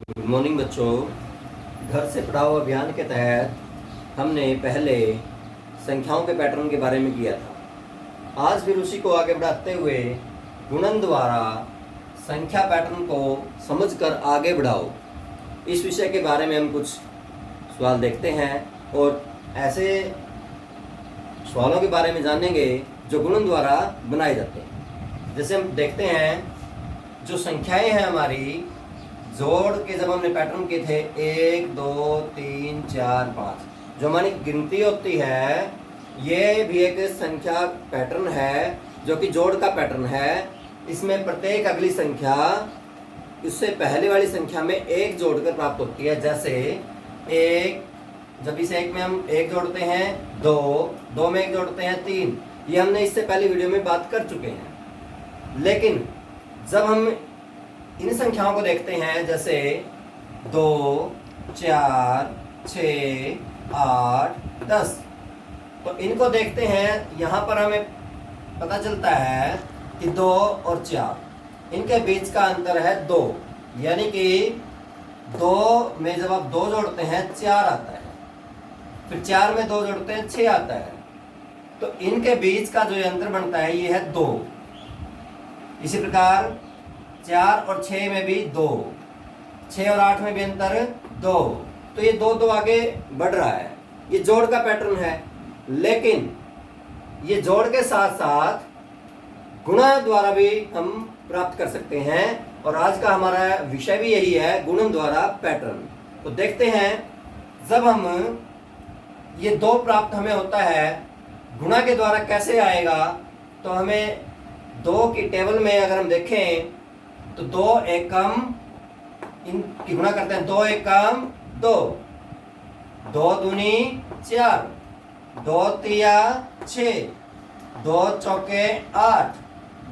Good morning बच्चों। घर से पढ़ाओ अभियान के तहत हमने पहले संख्याओं के पैटर्न के बारे में किया था। आज फिर उसी को आगे बढ़ाते हुए गुणन द्वारा संख्या पैटर्न को समझकर आगे बढ़ाओ, इस विषय के बारे में हम कुछ सवाल देखते हैं और ऐसे सवालों के बारे में जानेंगे जो गुणन द्वारा बनाए जाते हैं। जैसे हम देखते हैं, जो संख्याएं हैं हमारी, जोड़ के जब हमने पैटर्न किए थे 1 2 3 4 5, जो हमारी गिनती होती है, ये भी एक संख्या पैटर्न है जो कि जोड़ का पैटर्न है। इसमें प्रत्येक अगली संख्या इससे पहले वाली संख्या में एक जोड़कर प्राप्त होती है। जैसे एक, जब इस एक में हम एक जोड़ते हैं 2, 2 में एक जोड़ते हैं 3, ये हमने इससे पहले वीडियो में बात कर चुके हैं। लेकिन जब हम इन संख्याओं को देखते हैं, जैसे 2 4 6 8 10, तो इनको देखते हैं, यहाँ पर हमें पता चलता है कि 2 और 4, इनके बीच का अंतर है 2, यानी कि 2 में जब आप 2 जोड़ते हैं 4 आता है, फिर 4 में 2 जोड़ते हैं 6 आता है, तो इनके बीच का जो अंतर बनता है ये है 2। इसी प्रकार 4 और 6 में भी 2, 6 और 8 में भी अंतर 2, तो ये 2 आगे बढ़ रहा है। ये जोड़ का पैटर्न है, लेकिन ये जोड़ के साथ साथ गुणा द्वारा भी हम प्राप्त कर सकते हैं, और आज का हमारा विषय भी यही है, गुणन द्वारा पैटर्न। तो देखते हैं, जब हम ये 2 प्राप्त हमें होता है, गुणा के द्वारा कैसे आएगा, तो हमें 2 की टेबल में अगर हम देखें तो 2 एकम, इनकी गुणा करते हैं, 2 एकम 2, 2 दूनी 4, 2 तिया 6, 2 चौके 8,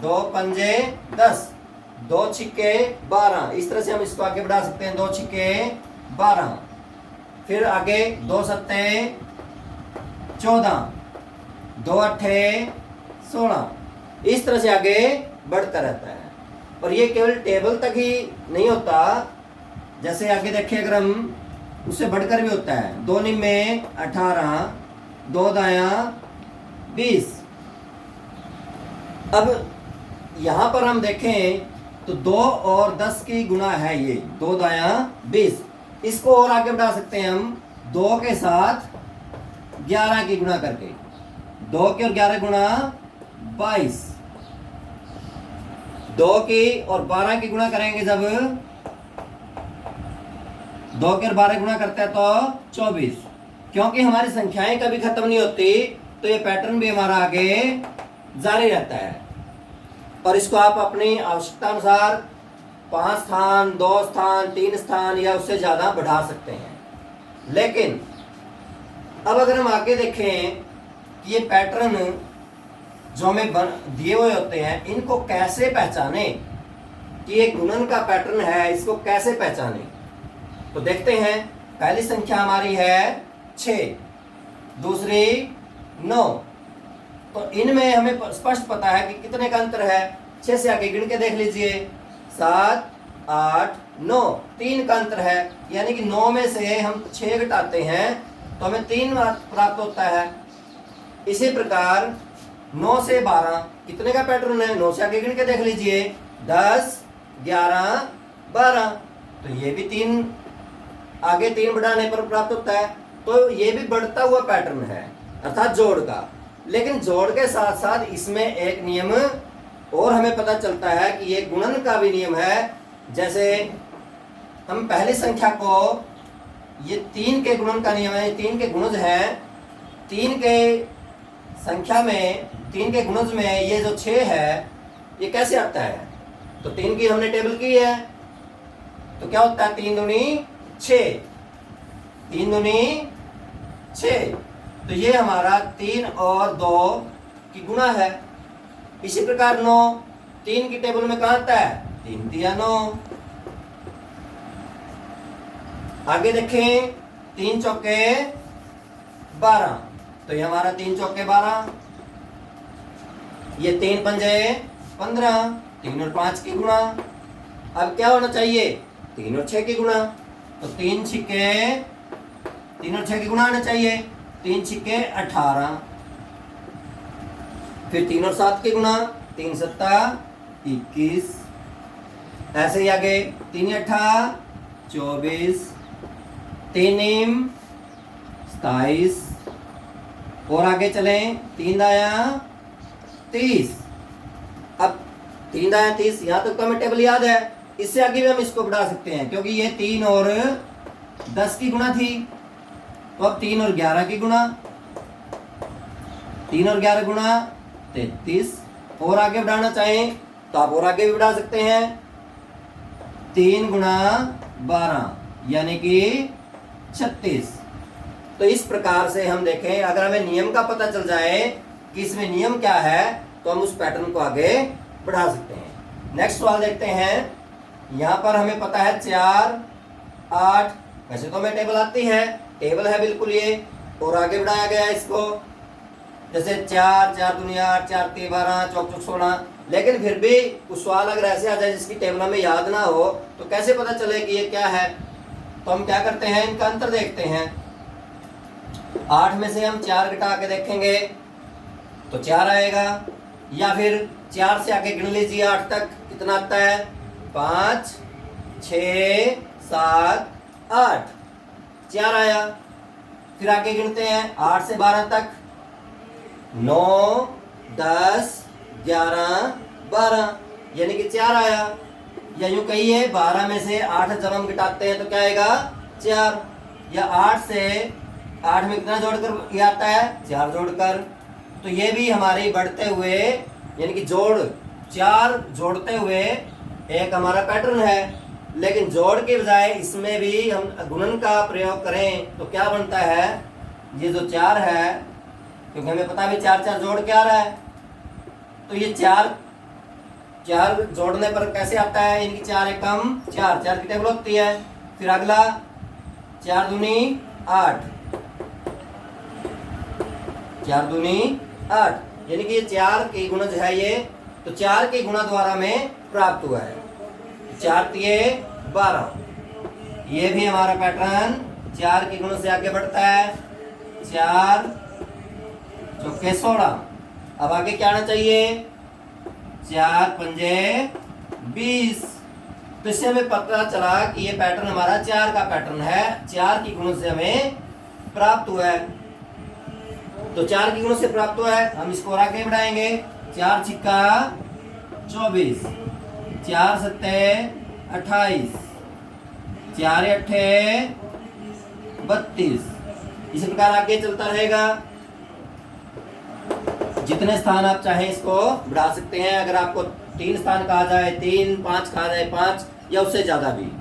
2 पंजे 10, 2 छिक्के 12। इस तरह से हम इसको आगे बढ़ा सकते हैं, 2 छिक्के 12, फिर आगे 2 सत्ते 14, 2 अट्ठे 16, इस तरह से आगे बढ़ता रहता है। और ये केवल टेबल तक ही नहीं होता, जैसे आगे देखिए, अगर हम उससे बढ़कर भी होता है, 2 निम्मे 18, 2 दाया 20। अब यहाँ पर हम देखें तो 2 और 10 की गुणा है ये, 2 दाया 20। इसको और आगे बढ़ा सकते हैं हम 2 के साथ 11 की गुणा करके, 2 की और 11 गुणा 22, 2 की और 12 की गुणा करेंगे, जब 2 की और 12 गुणा करते हैं तो 24। क्योंकि हमारी संख्याएं कभी खत्म नहीं होती, तो ये पैटर्न भी हमारा आगे जारी रहता है। और इसको आप अपनी आवश्यकता अनुसार 5 स्थान, 2 स्थान, 3 स्थान या उससे ज़्यादा बढ़ा सकते हैं। लेकिन अब अगर हम आगे देखें कि ये पैटर्न जो हमें दिए हुए होते हैं, इनको कैसे पहचाने कि ये गुणन का पैटर्न है, इसको कैसे पहचाने, तो देखते हैं। पहली संख्या हमारी है 6, दूसरी 9, तो इनमें हमें स्पष्ट पता है कि कितने का अंतर है। 6 से आगे गिन के देख लीजिए, 7 8 9, 3 का अंतर है, यानी कि 9 में से हम 6 घटाते हैं तो हमें 3 प्राप्त होता है। इसी प्रकार 9 से 12 कितने का पैटर्न है, 9 से आगे गिन के देख लीजिए, 10 11 12, तो ये भी 3 आगे 3 बढ़ाने पर प्राप्त होता है। तो ये भी बढ़ता हुआ पैटर्न है, अर्थात जोड़ का। लेकिन जोड़ के साथ साथ इसमें एक नियम और हमें पता चलता है कि ये गुणन का भी नियम है। जैसे हम पहली संख्या को, ये 3 के गुणन का नियम है, 3 के गुणज है, 3 के संख्या में, 3 के गुणज में ये जो 6 है, ये कैसे आता है, तो 3 की हमने टेबल की है, तो क्या होता है, 3 दूनी 6, 3 दूनी 6, तो ये हमारा 3 और 2 की गुणा है। इसी प्रकार 9, 3 की टेबल में कहाँ आता है, 3 दिया 9। आगे देखें, 3 चौके 12, तो ये हमारा 3 चौके 12, ये 3 पंजे 15, 3 और 5 की गुणा। अब क्या होना चाहिए, 3 और 6 की गुणा, तो 3 छिक्के 3 और 6 की गुणा आना चाहिए, 3 छिक्के 18, फिर 3 और 7 की गुणा, 3 सत्ता 21, ऐसे ही आगे 3 अट्ठा 24, 3 27, और आगे चलें 3 दाया 30। अब 3 दाया 30, यहाँ तक तो हमें टेबल याद है, इससे आगे भी हम इसको बढ़ा सकते हैं क्योंकि ये 3 और 10 की गुणा थी, तो अब 3 और 11 की गुणा, 3 और 11 गुणा 33, और आगे बढ़ाना चाहें तो आप और आगे भी बढ़ा सकते हैं, 3 गुणा 12 यानी कि 36। तो इस प्रकार से हम देखें, अगर हमें नियम का पता चल जाए कि इसमें नियम क्या है तो हम उस पैटर्न को आगे बढ़ा सकते हैं। नेक्स्ट सवाल देखते हैं। यहाँ पर हमें पता है 4 8, वैसे तो हमें टेबल आती है, टेबल है बिल्कुल ये, और आगे बढ़ाया गया है इसको, जैसे 4 4 दूनी 8, 4 3 12, 4 4 16, लेकिन फिर भी कुछ सवाल अगर ऐसे आ जाए जिसकी टेबल हमें याद ना हो तो कैसे पता चले कि ये क्या है। तो हम क्या करते हैं, इनका अंतर देखते हैं। 8 में से हम 4 घटा के देखेंगे तो 4 आएगा, या फिर 4 से आगे गिन लीजिए 8 तक, कितना आता है 5 6 7 8, 4 आया। फिर आगे गिनते हैं 8 से 12 तक, 9 10 11 12, यानी कि 4 आया। या यूं कहिए 12 में से 8 जब हम घटाते हैं तो क्या आएगा 4, या 8 से 8 में कितना जोड़कर ये आता है 4 जोड़कर। तो ये भी हमारी बढ़ते हुए यानी कि जोड़ 4 जोड़ते हुए एक हमारा पैटर्न है, लेकिन जोड़ के बजाय इसमें भी हम गुणन का प्रयोग करें तो क्या बनता है, ये जो 4 है, क्योंकि हमें पता भी 4 4 जोड़ के आ रहा है, तो ये 4 4 जोड़ने पर कैसे आता है, इनकी 4 एकम 4 4 की टेबल होती है। फिर अगला 4 दूनी 8, 4 दूनी 8, यानी कि ये 4 की गुणज है ये, तो 4 के गुणा द्वारा में प्राप्त हुआ है। 4 तिये 12, ये भी हमारा पैटर्न 4 के गुणों से आगे बढ़ता है, 4 चौके 16। अब आगे क्या आना चाहिए, 4 पंजे 20। तो इससे हमें पता चला कि ये पैटर्न हमारा 4 का पैटर्न है, 4 की गुणों से हमें प्राप्त हुआ है। तो 4 की गुणों से प्राप्त हुआ है, हम इसको और आगे बढ़ाएंगे। 4 छिक्का 24, 4 सत्ते 28, 4 अट्ठे 32। इसी प्रकार आगे चलता रहेगा, जितने स्थान आप चाहें इसको बढ़ा सकते हैं। अगर आपको 3 स्थान कहा जाए 3, 5 कहा जाए 5, या उससे ज्यादा भी।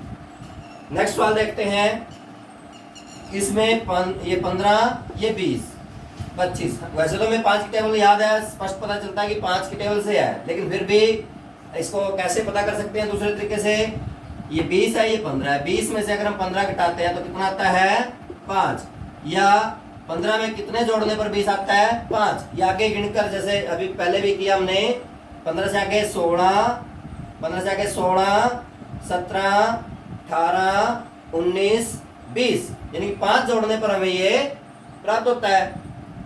नेक्स्ट सवाल देखते हैं। इसमें ये 15, ये 20, 25। वैसे तो हमें 5 की टेबल याद है, स्पष्ट पता चलता है कि 5 की टेबल से है, लेकिन फिर भी इसको कैसे पता कर सकते हैं दूसरे तरीके से। ये 20 है, ये 15 है, 20 में से अगर हम 15 घटाते हैं तो कितना आता है 5, या 15 में कितने जोड़ने पर 20 आता है 5, या आगे गिनकर जैसे अभी पहले भी किया हमने, 15 से आगे 16, 15 से आगे 16 17 18 19 20, यानी 5 जोड़ने पर हमें ये प्राप्त होता है।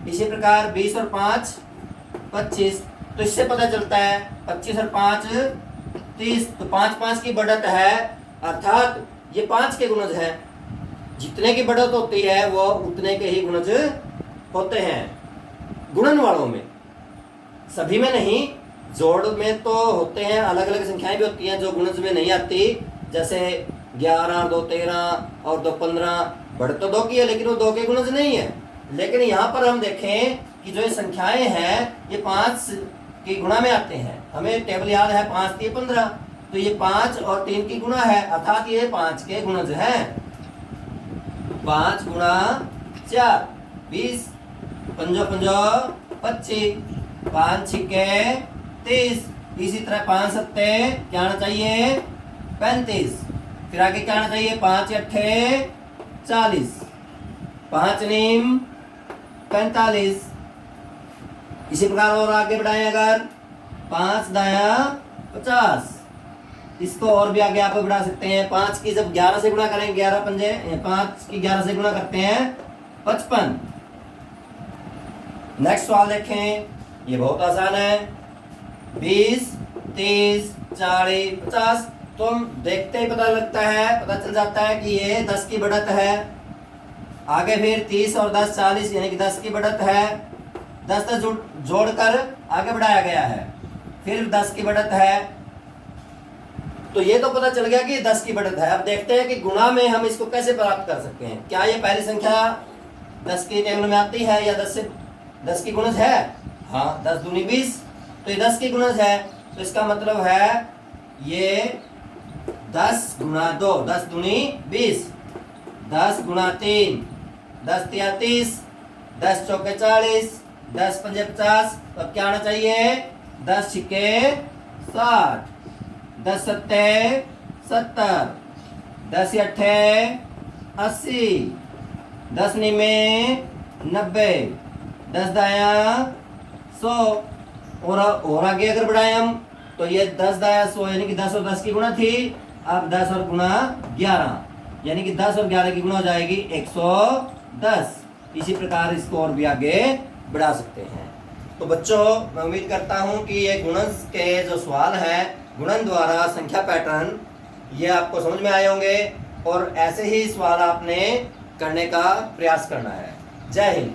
इसी प्रकार 20 और 5 25, तो इससे पता चलता है 25 और 5 30, तो 5 5 की बढ़त है, अर्थात ये 5 के गुणज है। जितने की बढ़त होती है वो उतने के ही गुणज होते हैं गुणन वालों में, सभी में नहीं। जोड़ में तो होते हैं, अलग अलग संख्याएं भी होती हैं जो गुणज में नहीं आती, जैसे 11 2 13 और 2 15। बढ़त तो 2 की है लेकिन वो 2 के गुणज नहीं है। लेकिन यहाँ पर हम देखें कि जो ये संख्याएं हैं ये 5 के गुणा में आते हैं। हमें टेबल याद है 5 3 15, तो ये 5 और 3 की गुणा है, अर्थात ये 5 के गुणज हैं। 5 गुणा 4 20, 5 5 25, 5 छिक्के 30। इसी तरह 5 सत्ते क्या आना चाहिए 35। फिर आगे क्या आना चाहिए 5 अट्ठे 40, 5 नीम 45। इसी प्रकार और आगे बढ़ाएं, अगर 5 दाया 50, इसको और भी आगे आप बढ़ा सकते हैं। 5 की जब 11 से गुणा करेंगे, 11 पंजे 5 की 11 से गुणा करते हैं 55। नेक्स्ट सवाल देखें, ये बहुत आसान है। 20, 30, 40, 50। तुम देखते ही पता लगता है, पता चल जाता है कि ये 10 की बढ़त है। आगे फिर 30 और 10 40, यानी कि 10 की बढ़त है। 10 जोड़कर आगे बढ़ाया गया है, फिर 10 की बढ़त है। तो ये तो पता चल गया कि 10 की बढ़त है। अब देखते हैं कि गुणा में हम इसको कैसे प्राप्त कर सकते हैं। क्या ये पहली संख्या 10 की टेबल में आती है या 10 की गुणज है? हाँ, 10 दूनी 20, तो ये 10 की गुणज है। तो इसका मतलब है ये 10 गुणा 2, 10 दूनी 20, 10 गुणा 3, 10 तिया 30, 10 चौके 40, 10 पंजे 50। तो अब क्या आना चाहिए? 10 छिके 60, 10 सत्ते 70, 10 अट्ठे 80, 10 निमे 90, 10 दाया 100। और आगे अगर बढ़ाए हम तो ये 10 दाया 100, यानी कि 10 और 10 की गुणा थी। अब 10 और गुणा 11, यानी कि 10 और 11 की गुणा हो जाएगी 110। इसी प्रकार इसको और भी आगे बढ़ा सकते हैं। तो बच्चों, मैं उम्मीद करता हूं कि ये गुणन के जो सवाल हैं, गुणन द्वारा संख्या पैटर्न, ये आपको समझ में आए होंगे और ऐसे ही सवाल आपने करने का प्रयास करना है। जय हिंद।